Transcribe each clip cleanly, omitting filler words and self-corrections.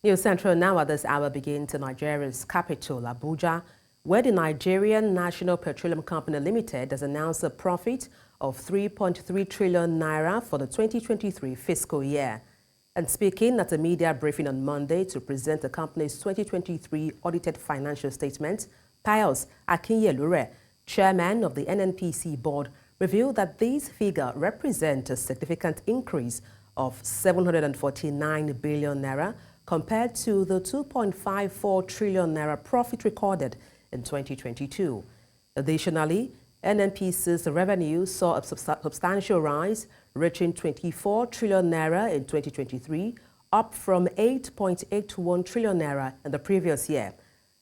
News Central now at this hour begins in Nigeria's capital, Abuja, where the Nigerian National Petroleum Company Limited has announced a profit of 3.3 trillion naira for the 2023 fiscal year. And speaking at a media briefing on Monday to present the company's 2023 audited financial statement, Pius Akinyelure, chairman of the NNPC board, revealed that these figures represent a significant increase of 749 billion naira compared to the 2.54 trillion naira profit recorded in 2022. Additionally, NNPC's revenue saw a substantial rise, reaching 24 trillion naira in 2023, up from 8.81 trillion naira in the previous year.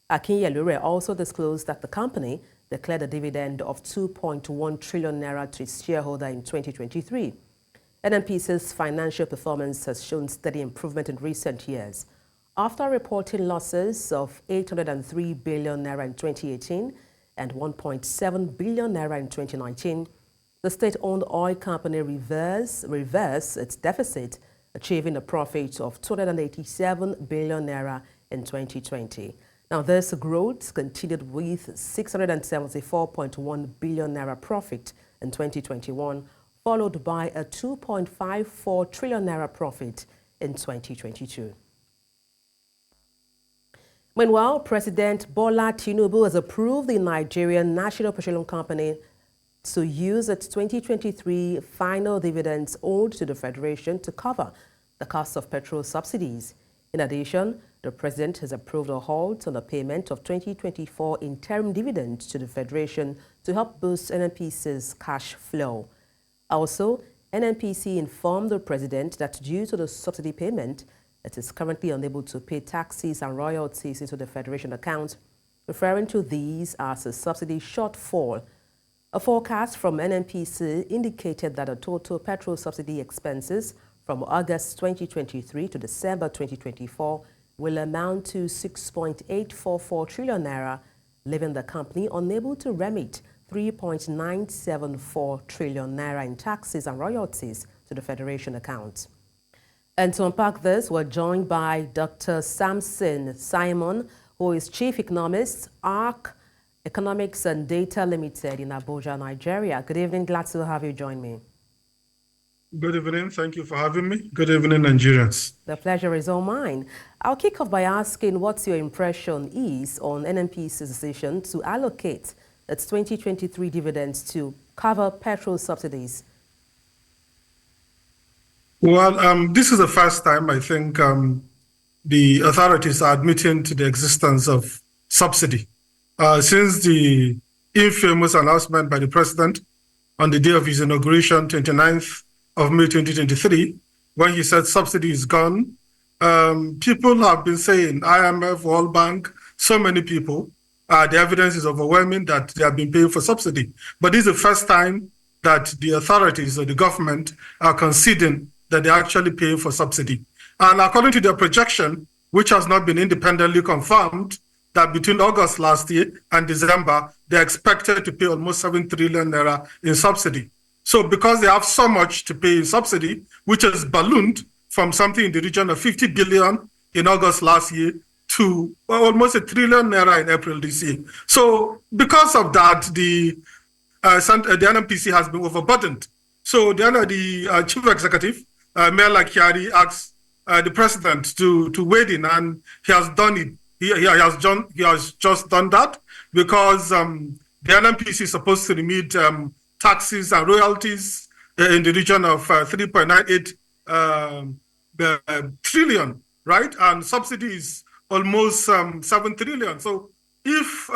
Akinyelure also disclosed that the company declared a dividend of 2.1 trillion naira to its shareholder in 2023. NNPC's financial performance has shown steady improvement in recent years. After reporting losses of 803 billion naira in 2018 and 1.7 billion naira in 2019, the state-owned oil company reversed its deficit, achieving a profit of 287 billion naira in 2020. Now, this growth continued with 674.1 billion naira profit in 2021, followed by a 2.54 trillion naira profit in 2022. Meanwhile, President Bola Tinubu has approved the Nigerian National Petroleum Company to use its 2023 final dividends owed to the Federation to cover the cost of petrol subsidies. In addition, the President has approved a halt on the payment of 2024 interim dividends to the Federation to help boost NNPC's cash flow. Also, NNPC informed the President that due to the subsidy payment, it is currently unable to pay taxes and royalties into the Federation account, referring to these as a subsidy shortfall. A forecast from NNPC indicated that the total petrol subsidy expenses from August 2023 to December 2024 will amount to 6.844 trillion naira, leaving the company unable to remit 3.974 trillion naira in taxes and royalties to the Federation account. And to unpack this, we're joined by Dr. Samson Simon, who is Chief Economist, ARC Economics and Data Limited in Abuja, Nigeria. Good evening. Glad to have you join me. Good evening. Thank you for having me. Good evening, Nigerians. The pleasure is all mine. I'll kick off by asking what your impression is on NNPC's decision to allocate its 2023 dividends to cover petrol subsidies. Well, this is the first time I think the authorities are admitting to the existence of subsidy. Since the infamous announcement by the president on the day of his inauguration, 29th of May 2023, when he said subsidy is gone, people have been saying, IMF, World Bank, so many people, the evidence is overwhelming that they have been paying for subsidy. But this is the first time that the authorities or the government are conceding that they're actually paying for subsidy. And according to their projection, which has not been independently confirmed, that between August last year and December, they're expected to pay almost 7 trillion naira in subsidy. So because they have so much to pay in subsidy, which has ballooned from something in the region of 50 billion in August last year to almost 1 trillion naira in April this year. So because of that, the NNPC has been overburdened. So the chief executive, Mela Kyari, asked the president to wade in, and he has done it. He has just done that because the NNPC is supposed to remit taxes and royalties in the region of 3.98 trillion, right? And subsidy is almost 7 trillion. So if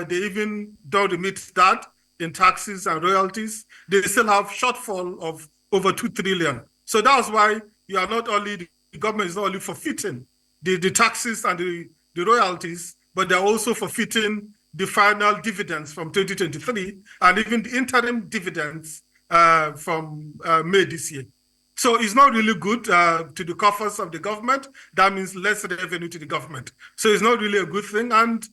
they even don't remit that in taxes and royalties, they still have shortfall of over 2 trillion. So that's why you are not only, the government is not only forfeiting the taxes and the royalties, but they're also forfeiting the final dividends from 2023 and even the interim dividends from May this year. So it's not really good to the coffers of the government. That means less revenue to the government. So it's not really a good thing. And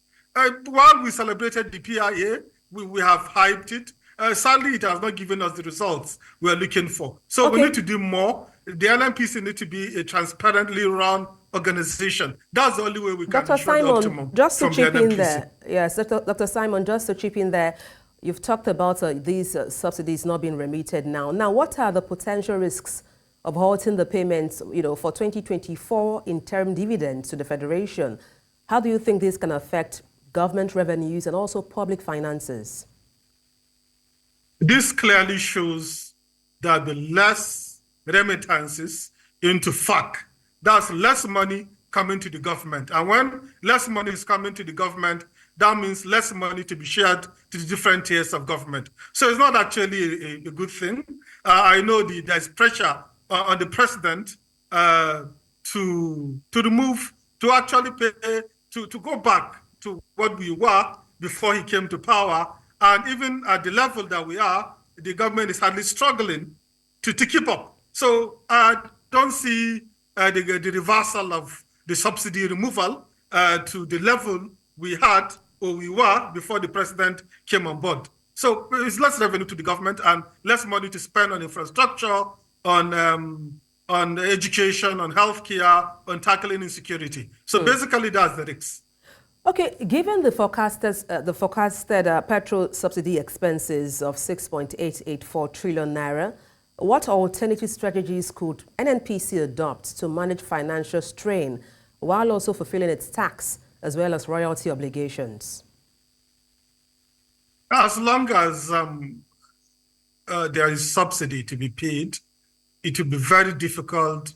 while we celebrated the PIA, we have hyped it. Sadly, it has not given us the results we're looking for. So we need to do more. The NNPC need to be a transparently run organization. That's the only way we can Dr. ensure the Simon, optimum just to from chip the in NNPC. there. Yes, Dr. Simon, just to chip in there, you've talked about these subsidies not being remitted now. Now, what are the potential risks of halting the payments, for 2024 interim dividends to the Federation? How do you think this can affect government revenues and also public finances? This clearly shows that the less remittances into FAC, that's less money coming to the government. And when less money is coming to the government, that means less money to be shared to the different tiers of government. So it's not actually a good thing. I know there's pressure on the president to remove, to actually pay, to go back to what we were before he came to power. And even at the level that we are, the government is hardly struggling to keep up. So I don't see the reversal of the subsidy removal to the level we had or we were before the president came on board. So it's less revenue to the government and less money to spend on infrastructure, on education, on healthcare, on tackling insecurity. So basically, that's the risks. Okay, given the forecasted petrol subsidy expenses of 6.884 trillion naira, what alternative strategies could NNPC adopt to manage financial strain while also fulfilling its tax as well as royalty obligations? As long as there is subsidy to be paid, it will be very difficult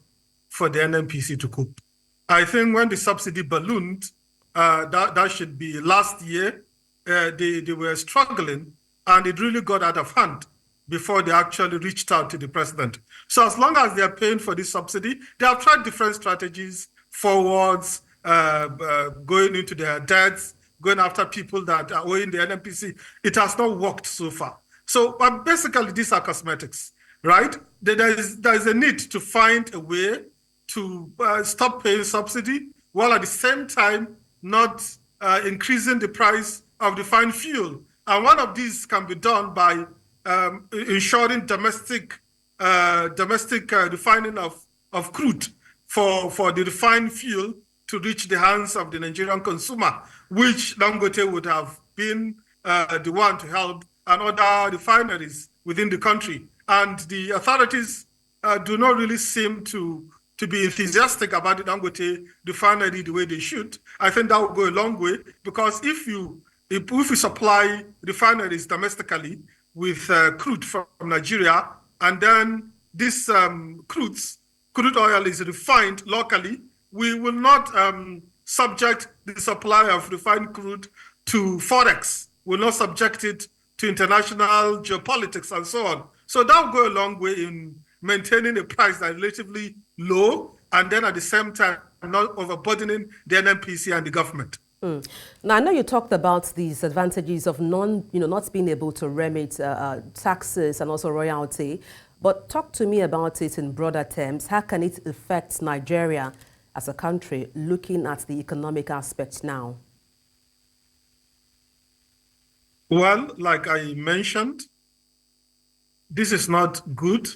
for the NNPC to cope. I think when the subsidy ballooned, that should be last year, they were struggling and it really got out of hand before they actually reached out to the president. So as long as they're paying for this subsidy, they have tried different strategies, forwards, going into their debts, going after people that are owing the NNPC. It has not worked so far. So basically, these are cosmetics, right? There is a need to find a way to stop paying subsidy while at the same time not increasing the price of refined fuel. And one of these can be done by ensuring domestic refining of crude for the refined fuel to reach the hands of the Nigerian consumer, which Dangote would have been the one to help, and other refineries within the country. And the authorities do not really seem to be enthusiastic about the Dangote refinery the way they should. I think that will go a long way, because if we supply refineries domestically with crude from Nigeria, and then this crude oil is refined locally, we will not subject the supply of refined crude to Forex. We'll not subject it to international geopolitics and so on. So that will go a long way in maintaining a price that is relatively low, and then at the same time not overburdening the NNPC and the government. Now, I know you talked about these advantages of not being able to remit taxes and also royalty, but talk to me about it in broader terms. How can it affect Nigeria as a country, looking at the economic aspect now? Well, like I mentioned, this is not good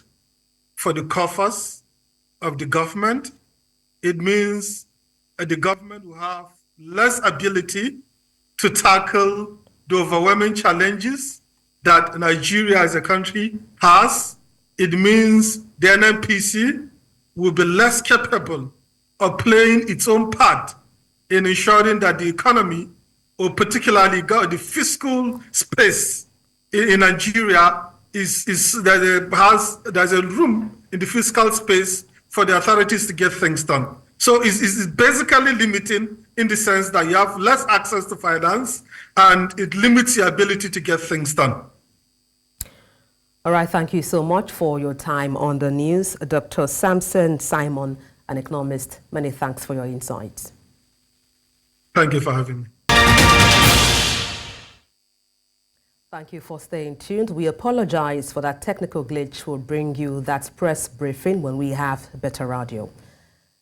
for the coffers of the government. It means the government will have less ability to tackle the overwhelming challenges that Nigeria as a country has. It means the NNPC will be less capable of playing its own part in ensuring that the economy, or particularly the fiscal space in Nigeria, there's a room in the fiscal space for the authorities to get things done. So it's basically limiting, in the sense that you have less access to finance and it limits your ability to get things done. All right, thank you so much for your time on the news. Dr. Samson Simon, an economist, many thanks for your insights. Thank you for having me. Thank you for staying tuned. We apologize for that technical glitch. We'll bring you that press briefing when we have better radio.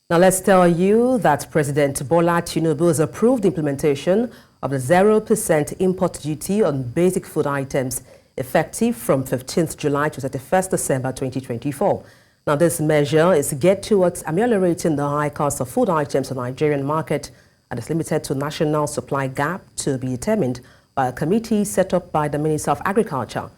Now let's tell you that President Bola Tinubu has approved implementation of the 0% import duty on basic food items effective from 15th July to 31st December 2024. Now, this measure is geared towards ameliorating the high cost of food items on the Nigerian market and is limited to national supply gap to be determined by a committee set up by the Minister of Agriculture.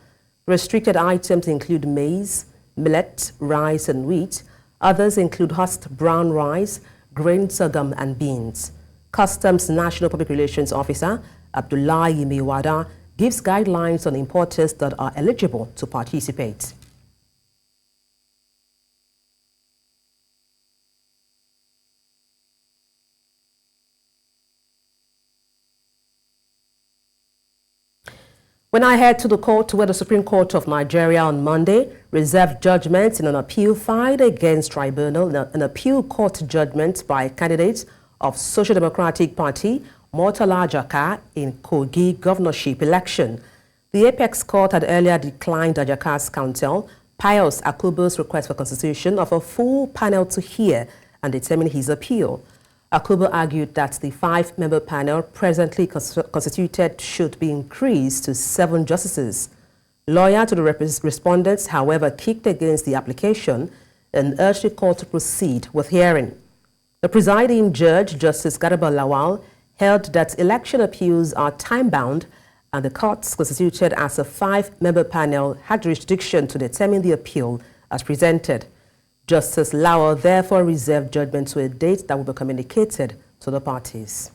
Restricted items include maize, millet, rice and wheat. Others include husked brown rice, grain sorghum and beans. Customs National Public Relations Officer Abdullahi Miwada gives guidelines on importers that are eligible to participate. When I head to the court where the Supreme Court of Nigeria on Monday reserved judgment in an appeal filed against tribunal, an appeal court judgment by candidates of Social Democratic Party, Murtala Ajaka, in Kogi governorship election. The Apex Court had earlier declined Ajaka's counsel, Pius Akinyelere's request for constitution of a full panel to hear and determine his appeal. Akinyelure argued that the 5-member panel presently constituted should be increased to 7 justices. Lawyer to the respondents, however, kicked against the application and urged the court to proceed with hearing. The presiding judge, Justice Adebola, held that election appeals are time-bound and the courts constituted as a 5-member panel had jurisdiction to determine the appeal as presented. Justice Lawal therefore reserved judgment to a date that will be communicated to the parties.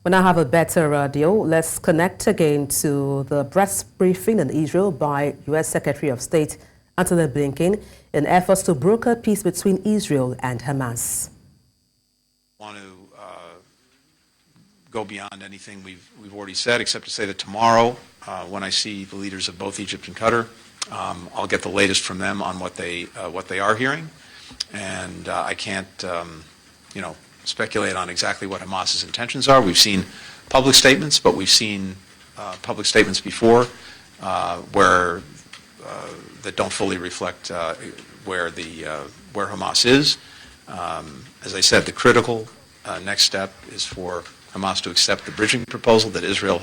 When I have a better deal, let's connect again to the press briefing in Israel by U.S. Secretary of State Antony Blinken in efforts to broker peace between Israel and Hamas. I want to go beyond anything we've already said, except to say that tomorrow, when I see the leaders of both Egypt and Qatar, I'll get the latest from them on what they are hearing, and I can't, speculate on exactly what Hamas's intentions are. We've seen public statements, but we've seen public statements before where that don't fully reflect where Hamas is. As I said, the critical next step is for Hamas to accept the bridging proposal that Israel,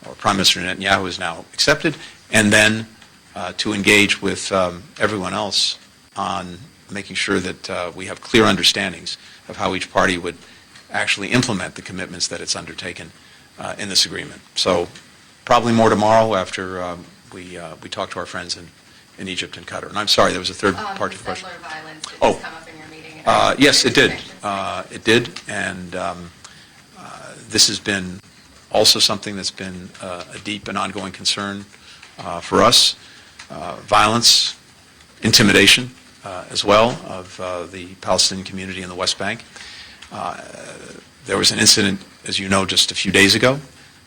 or Prime Minister Netanyahu, has now accepted, and then to engage with everyone else on making sure that we have clear understandings of how each party would actually implement the commitments that it's undertaken in this agreement. So probably more tomorrow after we talk to our friends in Egypt and Qatar. And I'm sorry, there was a third part to the question. Violence, did this come up in your meeting? Yes, it did. It did, and this has been also something that's been a deep and ongoing concern for us. Violence, intimidation as well of the Palestinian community in the West Bank. There was an incident, as you know, just a few days ago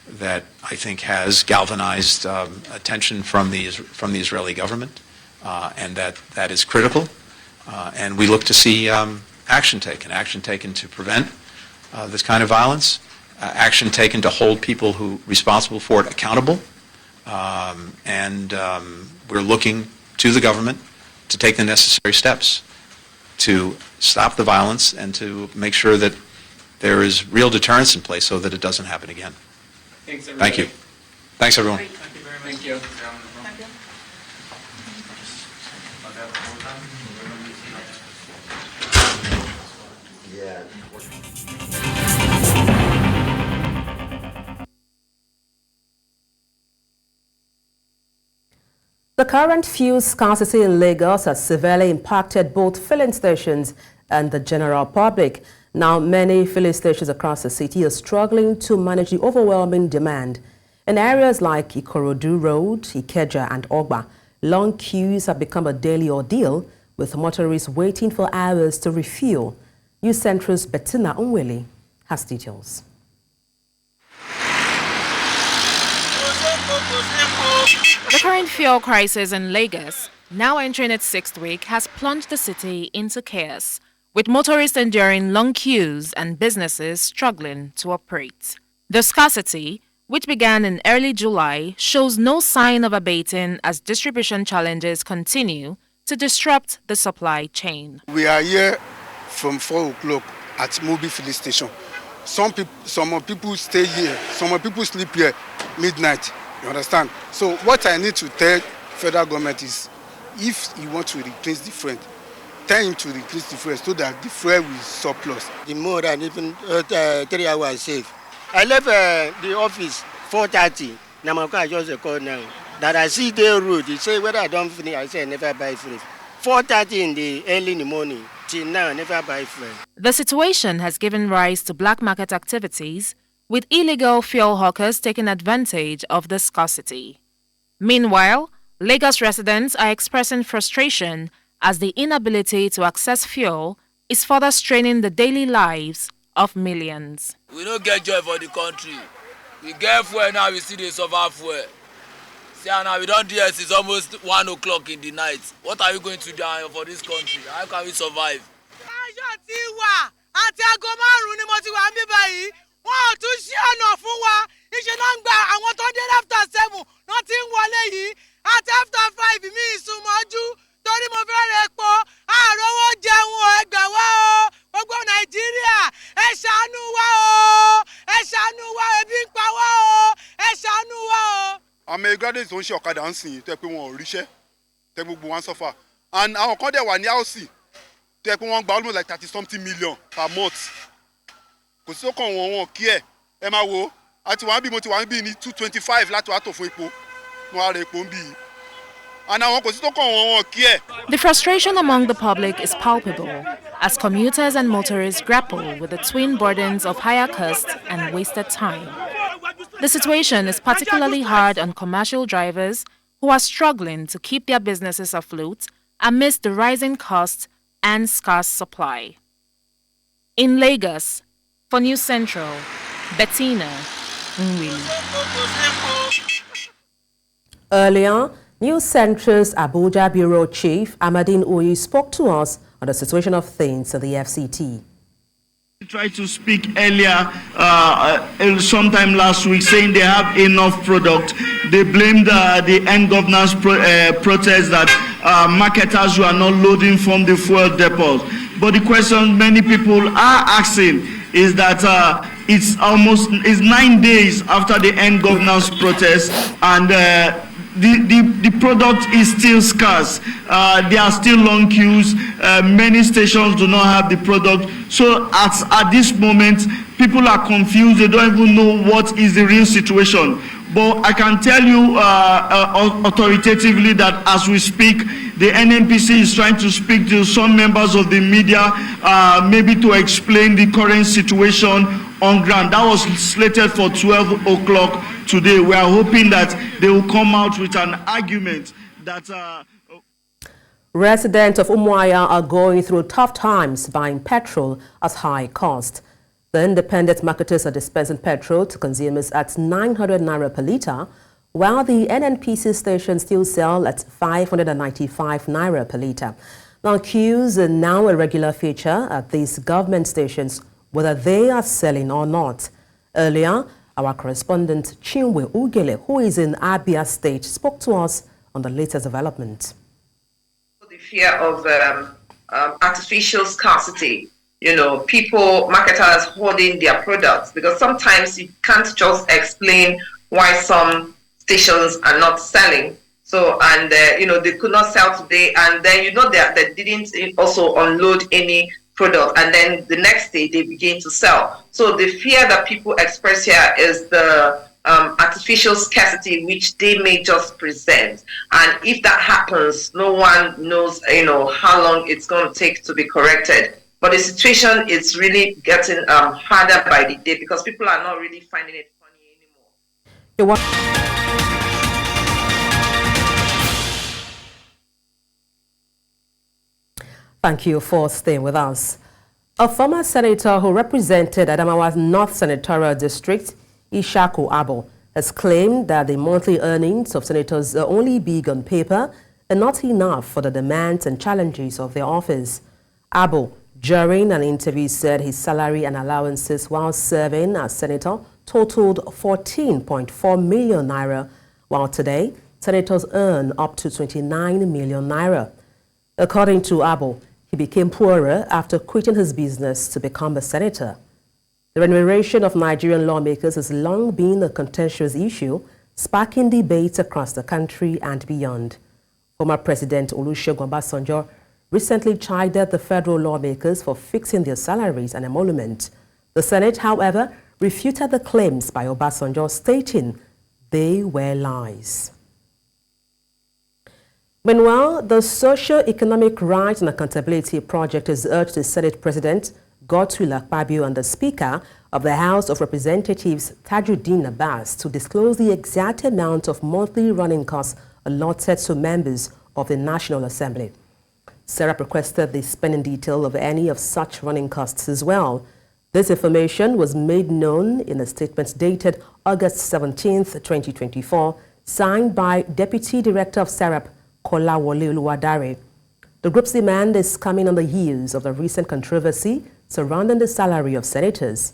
that I think has galvanized attention from the Israeli government, and that is critical. And we look to see action taken to prevent this kind of violence, action taken to hold people who are responsible for it accountable, and we're looking to the government to take the necessary steps to stop the violence and to make sure that there is real deterrence in place so that it doesn't happen again. Thanks, everybody. Thank you. Thanks, everyone. Thank you very much. Thank you. Thank you. The current fuel scarcity in Lagos has severely impacted both filling stations and the general public. Now, many filling stations across the city are struggling to manage the overwhelming demand. In areas like Ikorodu Road, Ikeja and Ogba, long queues have become a daily ordeal, with motorists waiting for hours to refuel. News Central's Bettina Unweli has details. The current fuel crisis in Lagos, now entering its 6th week, has plunged the city into chaos, with motorists enduring long queues and businesses struggling to operate. The scarcity, which began in early July, shows no sign of abating as distribution challenges continue to disrupt the supply chain. We are here from 4 o'clock at movie filling station. Some people stay here, some people sleep here midnight. You understand? So what I need to tell federal government is, if you want to replace the fuel, tell him to replace the fuel so that the fuel will surplus. The more than even 3 hours safe. I left the office 4:30. Now my car just a call now. That I see the road. He say whether I don't finish, I say I never buy fuel. 4:30 in the early in the morning. Till now, I never buy fuel. The situation has given rise to black market activities, with illegal fuel hawkers taking advantage of the scarcity. Meanwhile, Lagos residents are expressing frustration as the inability to access fuel is further straining the daily lives of millions. We don't get joy for the country. We get fuel now, we see the suffer fuel. See now, we don't do it, it's almost 1 o'clock in the night. What are we going to do for this country? How can we survive? Wọ́n ò tún ṣí ọ̀nà fún wa, iṣẹ́ náà ń gba àwọn tó dé after 7 náà ti ń wọlé yìí, àti after 5 mi ìsúnmọ́jú torí mo fẹ́ rẹ̀ epo, àròwọ́ jẹun ẹgbẹ̀ wá o, gbogbo Nàìjíríà, ẹ ṣàánú wa o, ẹ ṣàánú wa, ebi ń pa wá o, ẹ ṣàánú wa o. Àmì graduates tó ń ṣe ọ̀kadà ń sìn tó yẹ pé wọn ò ríṣẹ́, tẹ gbogbo wọn suffer. And àwọn kan dẹ̀ wà ní house tó yẹ pé wọ́n gba almost like 30-something million per month. Kò sí ọkàn wọn kí ẹ máa wo àti wàá bí mo ti wà ń bí ní 225 láti wàá tó fún epo wọn á rẹ epo ń bí yìí àná àwọn kò sí ọkàn wọn kí ẹ. The frustration among the public is palpable as commuters and motorists grapple with the twin burdens of higher costs and wasted time. The situation is particularly hard on commercial drivers who are struggling to keep their businesses afloat amidst the rising costs and scarce supply. In Lagos, for News Central, Bettina Nwili. Earlier, News Central's Abuja Bureau Chief Amadine Oyi spoke to us on the situation of things at the FCT. We tried to speak earlier, sometime last week, saying they have enough product. They blamed the end governance protest that marketers were not loading from the fuel depots. But the question many people are asking is that it's 9 days after the end governance protest, and the product is still scarce. There are still long queues. Many stations do not have the product. So at this moment, people are confused. They don't even know what is the real situation. But I can tell you authoritatively that as we speak, the NNPC is trying to speak to some members of the media, maybe to explain the current situation on ground. That was slated for 12 o'clock today. We are hoping that they will come out with an argument that... Residents of Umuahia are going through tough times buying petrol at high cost. The independent marketers are dispensing petrol to consumers at 900 naira per litre, while the NNPC stations still sell at 595 naira per litre. Now, queues are now a regular feature at these government stations, whether they are selling or not. Earlier, our correspondent Chinwe Ugele, who is in Abia State, spoke to us on the latest development. The fear of artificial scarcity. You know, marketers hoarding their products, because sometimes you can't just explain why some stations are not selling. So, and they could not sell today, and then they didn't also unload any product, and then the next day they begin to sell. So the fear that people express here is the artificial scarcity which they may just present, and if that happens, no one knows how long it's going to take to be corrected. But the situation is really getting harder by the day because people are not really finding it funny anymore. Thank you for staying with us. A former senator who represented Adamawa's North Senatorial District, Ishaku Abo, has claimed that the monthly earnings of senators are only big on paper and not enough for the demands and challenges of their office. Abo, during an interview, said his salary and allowances while serving as senator totaled 14.4 million naira, while today senators earn up to 29 million naira. According to Abo, He became poorer after quitting his business to become a senator. The remuneration of Nigerian lawmakers has long been a contentious issue, sparking debates across the country and beyond. Former President Olusegun Obasanjo recently chided the federal lawmakers for fixing their salaries and emolument. The Senate, however, refuted the claims by Obasanjo, stating they were lies. Meanwhile, the Socio-Economic Rights and Accountability Project has urged the Senate President Godswill Akpabio and the Speaker of the House of Representatives Tajuddin Abbas to disclose the exact amount of monthly running costs allotted to members of the National Assembly. Serap requested the spending detail of any of such running costs as well. This information was made known in a statement dated August 17, 2024, signed by Deputy Director of Serap, Kolawole Oluwadare. The group's demand is coming on the heels of the recent controversy surrounding the salary of senators.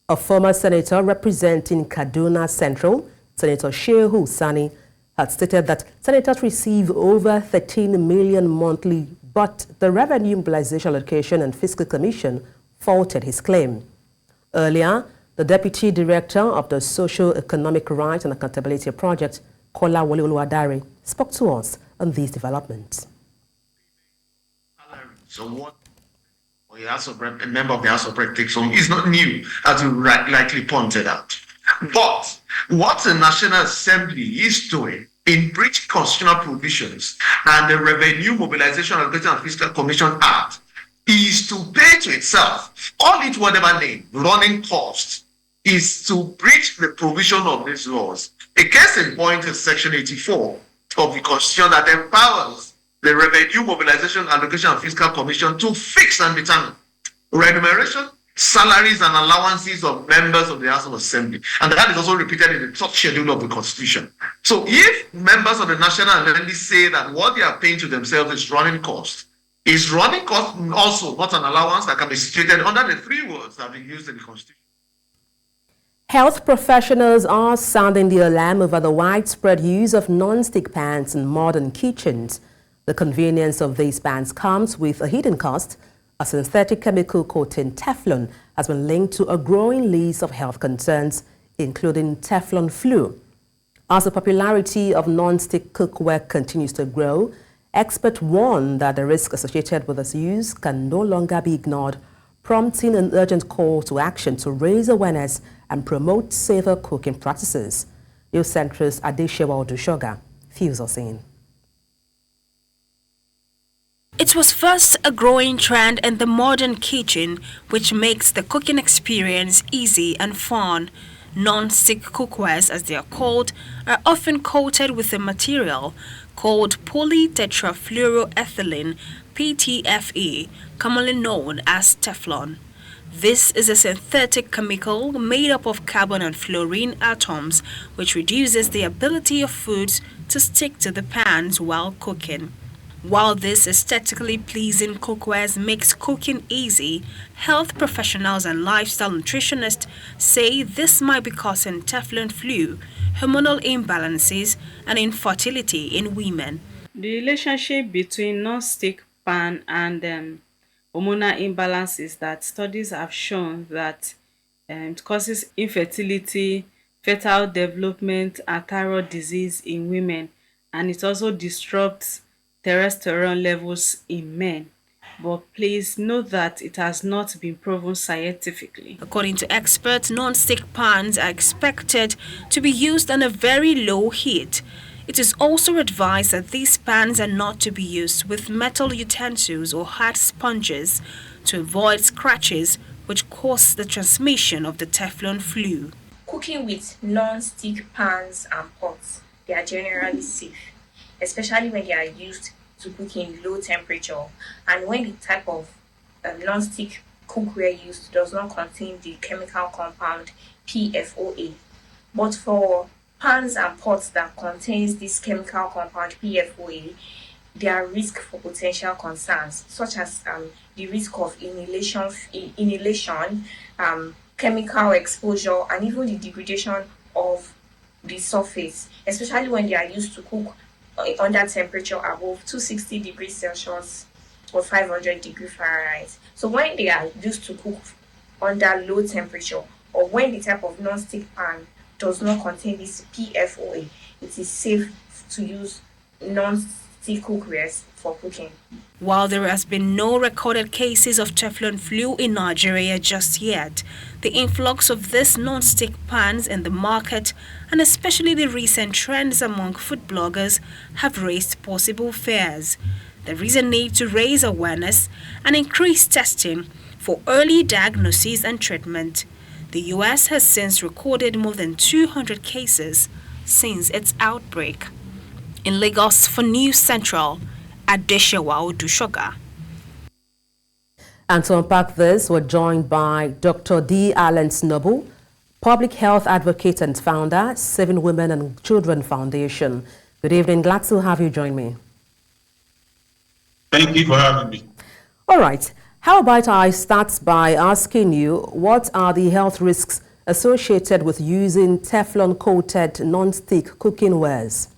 A former senator representing Kaduna Central, Senator Shehu Sani, had stated that senators receive over 13 million monthly, but the Revenue Mobilization Allocation and Fiscal Commission faulted his claim. Earlier, the Deputy Director of the Socio-Economic Rights and Accountability Project, Kolawole Oluwadare, spoke to us on these developments. So what a member of the House of Rep takes home is not new, as you rightly pointed out. But what the National Assembly is doing in breach constitutional provisions and the Revenue Mobilization Allocation and Fiscal Commission Act is to pay to itself, call it whatever name, running costs, is to breach the provision of these laws. A case in point is Section 84 of the Constitution that empowers the Revenue Mobilization Allocation and Fiscal Commission to fix and determine remuneration, salaries and allowances of members of the House of Assembly. And that is also repeated in the top schedule of the Constitution. So if members of the National Assembly say that what they are paying to themselves is running cost also not an allowance that can be situated under the three words that have been used in the Constitution? Health professionals are sounding the alarm over the widespread use of non-stick pans in modern kitchens. The convenience of these pans comes with a hidden cost. A synthetic chemical coating Teflon has been linked to a growing list of health concerns, including Teflon flu. As the popularity of non-stick cookware continues to grow, experts warn that the risk associated with its use can no longer be ignored, prompting an urgent call to action to raise awareness and promote safer cooking practices. News centrist Adeshewa Odushoga fills us in. It was first a growing trend in the modern kitchen, which makes the cooking experience easy and fun. Non-stick cookwares, as they are called, are often coated with a material called polytetrafluoroethylene, PTFE, commonly known as Teflon. This is a synthetic chemical made up of carbon and fluorine atoms, which reduces the ability of foods to stick to the pans while cooking. While this aesthetically pleasing cookware makes cooking easy, health professionals and lifestyle nutritionists say this might be causing Teflon flu, hormonal imbalances, and infertility in women. The relationship between non-stick pan and hormonal imbalances that studies have shown that it causes infertility, fetal development, and thyroid disease in women, and it also disrupts testosterone levels in men. But please note that it has not been proven scientifically. According to experts, non-stick pans are expected to be used on a very low heat. It is also advised that these pans are not to be used with metal utensils or hard sponges to avoid scratches which cause the transmission of the Teflon flu. Cooking with non-stick pans and pots, they are generally safe, especially when they are used to cook in low temperature and when the type of non-stick cookware used does not contain the chemical compound PFOA. But for pans and pots that contains this chemical compound PFOA, there are risks for potential concerns such as the risk of inhalation, chemical exposure, and even the degradation of the surface, especially when they are used to cook under temperature above 260 degrees Celsius. or 500 degrees Fahrenheit. So when they are used to cook under low temperature, or when the type of non-stick pan does not contain this PFOA, it is safe to use non-stick cookwares for cooking. While there has been no recorded cases of Teflon flu in Nigeria just yet, the influx of these non-stick pans in the market, and especially the recent trends among food bloggers, have raised possible fears. There is a need to raise awareness and increase testing for early diagnosis and treatment. The U.S. has since recorded more than 200 cases since its outbreak. In Lagos for News Central, Adeshewa Odushoga. And to unpack this, we're joined by Dr. D. Allen Snobu, public health advocate and founder, 7 Women and Children Foundation. Good evening. Glad to have you join me. Thank you for having me. All right. How about I start by asking you, what are the health risks associated with using Teflon-coated non-stick cooking wares?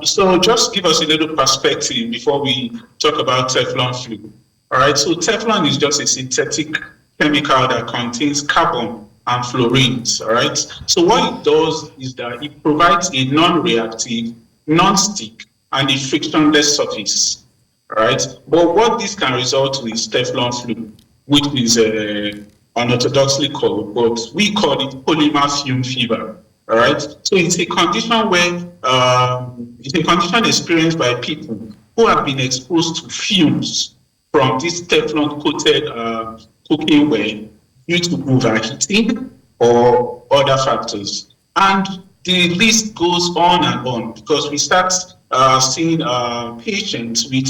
So just give us a little perspective before we talk about Teflon flu. All right, so Teflon is just a synthetic chemical that contains carbon and fluorines. All right, so what it does is that it provides a non-reactive, non-stick, and a frictionless surface. All right, but what this can result in is Teflon flu, which is unorthodoxly called, but we call it polymer fume fever. All right, so it's a condition where it's a condition experienced by people who have been exposed to fumes from this Teflon-coated cooking ware due to overheating or other factors. And the list goes on and on because we start seeing patients with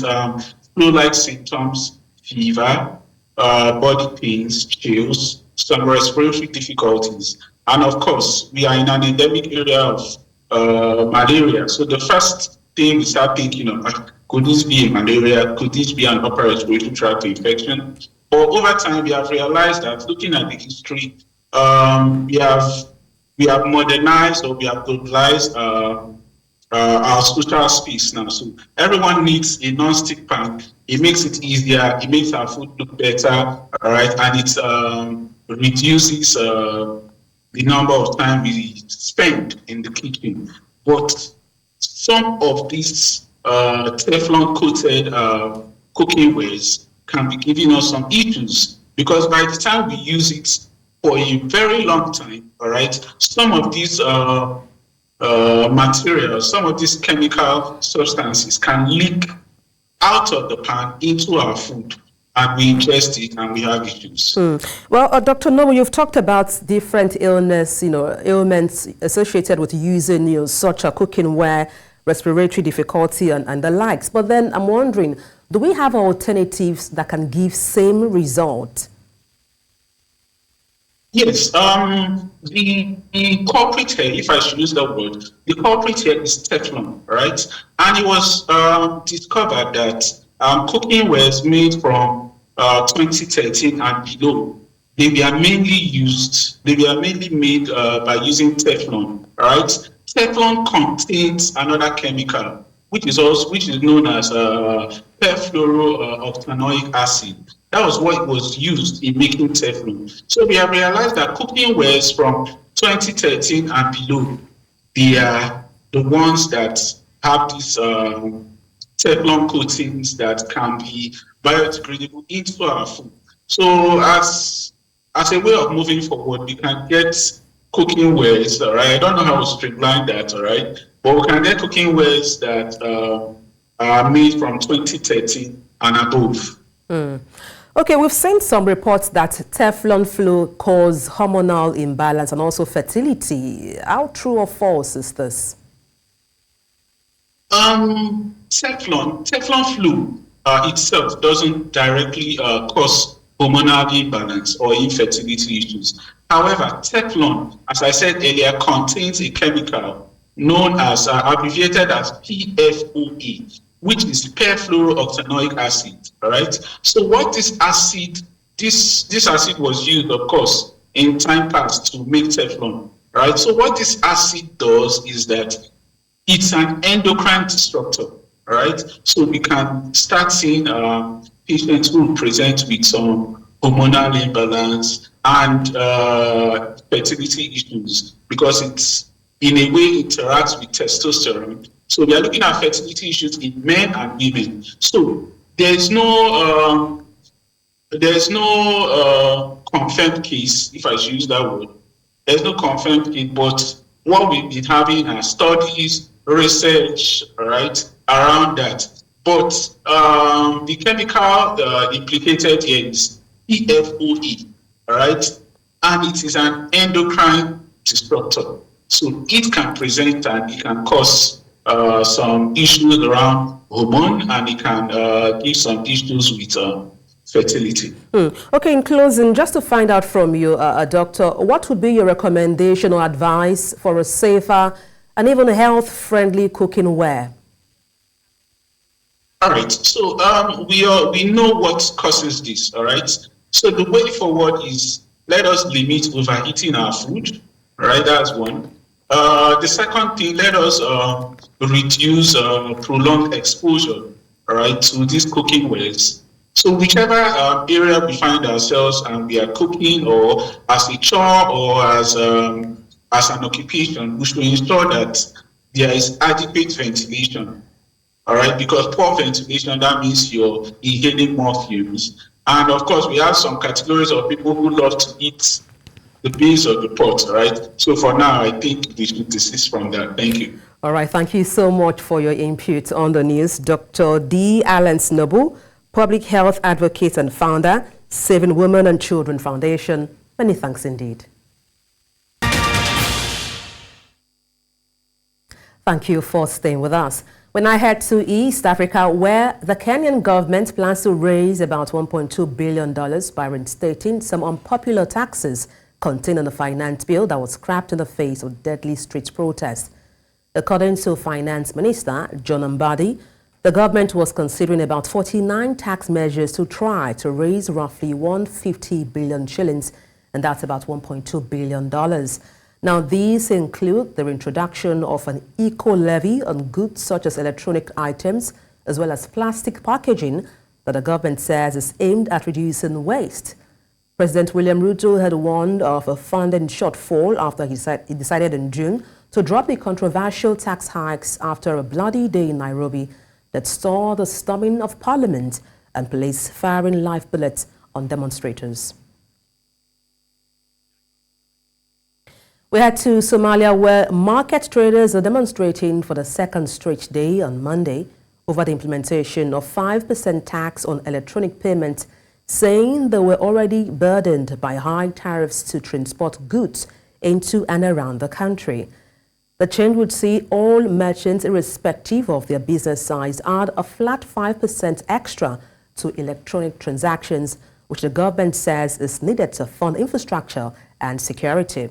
flu-like symptoms, fever, body pains, chills, some respiratory difficulties. And of course, we are in an endemic area of malaria. So the first thing we start thinking of, could this be a malaria? Could this be an upper respiratory tract infection? But over time, we have realized that looking at the history, we have modernized or we have globalized our social space now. So everyone needs a non-stick pan. It makes it easier. It makes our food look better, all right? And it reduces the number of time we spend in the kitchen. But some of these Teflon-coated cooking wares can be giving us some issues because by the time we use it for a very long time, all right, some of these materials, some of these chemical substances can leak out of the pan into our food. And we ingest it and we have issues. Well, Dr. Nobu, you've talked about different ailments associated with using such a cooking ware, respiratory difficulty and the likes. But then I'm wondering, do we have alternatives that can give same result? Yes, the culprit here, if I should use that word, the culprit here is Teflon, right? And it was discovered that cooking wares made from 2013 and below, they were mainly made by using Teflon, right? Teflon contains another chemical, which is known as perfluorooctanoic acid. That was what was used in making Teflon. So we have realized that cooking wares from 2013 and below, they are the ones that have these Teflon coatings that can be biodegradable into our food. So as a way of moving forward, we can get cooking wares, all right? I don't know how to streamline that, all right? But we can get cooking wares that are made from 2013 and above. Okay, we've seen some reports that Teflon flu cause hormonal imbalance and also fertility. How true or false is this? Teflon flu itself doesn't directly cause hormonal imbalance or infertility issues. However, Teflon, as I said earlier, contains a chemical known as, abbreviated as PFOA, which is perfluorooctanoic acid, all right? So what this acid was used, of course, in time past to make Teflon, right? So what this acid does is that it's an endocrine disruptor, all right? So we can start seeing patients who present with some hormonal imbalance and fertility issues because it's in a way interacts with testosterone. So we are looking at fertility issues in men and women. So there's no confirmed case, if I should use that word. There's no confirmed case, but what we've been having are studies, research, right, around that. But the chemical implicated here is PFOE, right? And it is an endocrine disruptor. So it can present and it can cause some issues around hormone, and it can give some issues with fertility. Okay, in closing, just to find out from you, Doctor, what would be your recommendation or advice for a safer and even health-friendly cooking ware? All right, so we know what causes this, all right? So the way forward is let us limit overheating our food, all right? That's one. The second thing, let us reduce prolonged exposure, all right, to these cooking wares. So whichever area we find ourselves and we are cooking or as a chore or as an occupation, we should ensure that there is adequate ventilation, all right, because poor ventilation, that means you're inhaling more fumes. And of course, we have some categories of people who love to eat the base of the pot, right? So for now, I think we should desist from that. Thank you. All right, thank you so much for your input on the news. Dr. D. Allen Snobu, Public Health Advocate and Founder, Saving Women and Children Foundation. Many thanks indeed. Thank you for staying with us. When I head to East Africa, where the Kenyan government plans to raise about $1.2 billion by reinstating some unpopular taxes contained in the finance bill that was scrapped in the face of deadly street protests. According to Finance Minister John Mbadi, the government was considering about 49 tax measures to try to raise roughly 150 billion shillings, and that's about $1.2 billion. Now, these include the introduction of an eco-levy on goods such as electronic items, as well as plastic packaging that the government says is aimed at reducing waste. President William Ruto had warned of a funding shortfall after he decided in June to drop the controversial tax hikes after a bloody day in Nairobi that saw the storming of Parliament and police firing live bullets on demonstrators. We head to Somalia, where market traders are demonstrating for the second straight day on Monday over the implementation of 5% tax on electronic payments, saying they were already burdened by high tariffs to transport goods into and around the country. The change would see all merchants, irrespective of their business size, add a flat 5% extra to electronic transactions, which the government says is needed to fund infrastructure and security.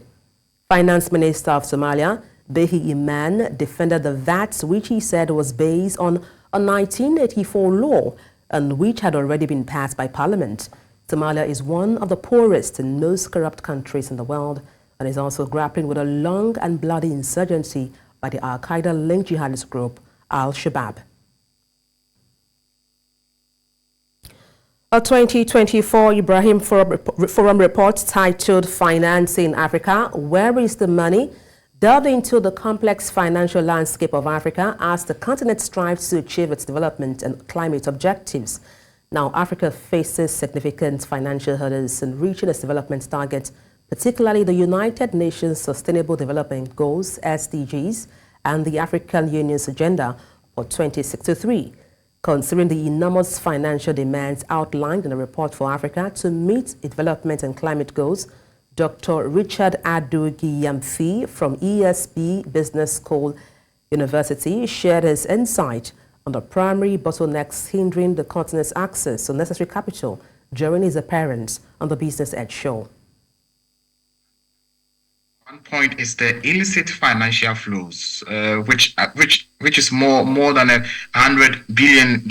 Finance Minister of Somalia, Behi Iman, defended the VAT, which he said was based on a 1984 law and which had already been passed by Parliament. Somalia is one of the poorest and most corrupt countries in the world, and is also grappling with a long and bloody insurgency by the Al-Qaeda-linked jihadist group Al-Shabaab. A 2024 Ibrahim Forum report titled Financing Africa, Where is the Money?, delved into the complex financial landscape of Africa as the continent strives to achieve its development and climate objectives. Now, Africa faces significant financial hurdles in reaching its development targets, particularly the United Nations Sustainable Development Goals, SDGs, and the African Union's Agenda for 2063. Considering the enormous financial demands outlined in the report for Africa to meet development and climate goals, Dr. Richard Adedugba from ESB Business School University shared his insight on the primary bottlenecks hindering the continent's access to necessary capital during his appearance on the Business Edge show. One point is the illicit financial flows, which is more than $100 billion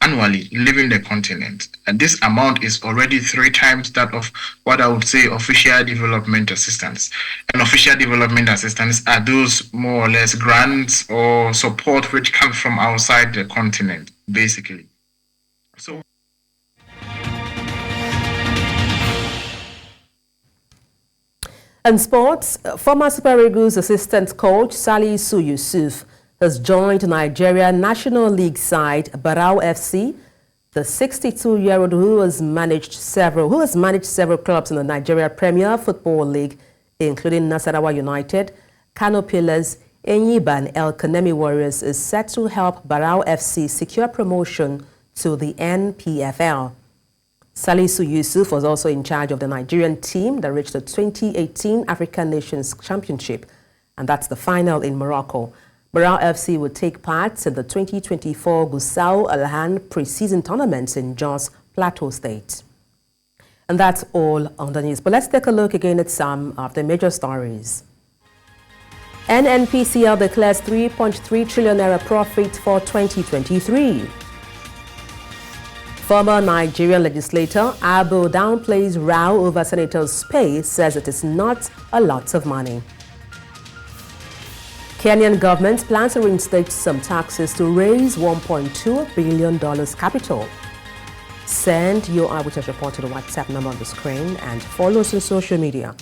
annually leaving the continent. And this amount is already 3 times that of what I would say official development assistance. And official development assistance are those more or less grants or support which comes from outside the continent, basically. So. In sports, former Super Eagles assistant coach Salisu Yusuf has joined Nigerian National League side Barau FC. The 62-year-old who has managed several clubs in the Nigeria Premier Football League, including Nasarawa United, Kano Pillars, Enyiba and El Kanemi Warriors, is set to help Barau FC secure promotion to the NPFL. Salisu Yusuf was also in charge of the Nigerian team that reached the 2018 African Nations Championship, and that's the final in Morocco. Barau FC will take part in the 2024 Gusau Alhan pre-season tournament in Jos Plateau State. And that's all on the news. But let's take a look again at some of the major stories. NNPCL declares 3.3 trillion naira profit for 2023. Former Nigerian legislator Abo downplays row over senator's pay, says it is not a lot of money. Kenyan government plans to reinstate some taxes to raise $1.2 billion capital. Send your eyewitness report to the WhatsApp number on the screen and follow us on social media.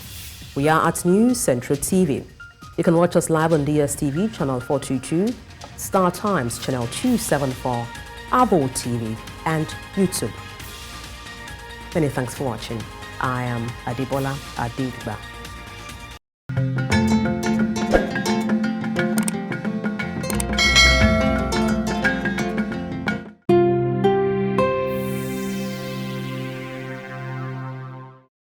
We are at News Central TV. You can watch us live on DSTV channel 422, Star Times channel 274, Abo TV, and YouTube. Many thanks for watching. I am Adebola Adedugba.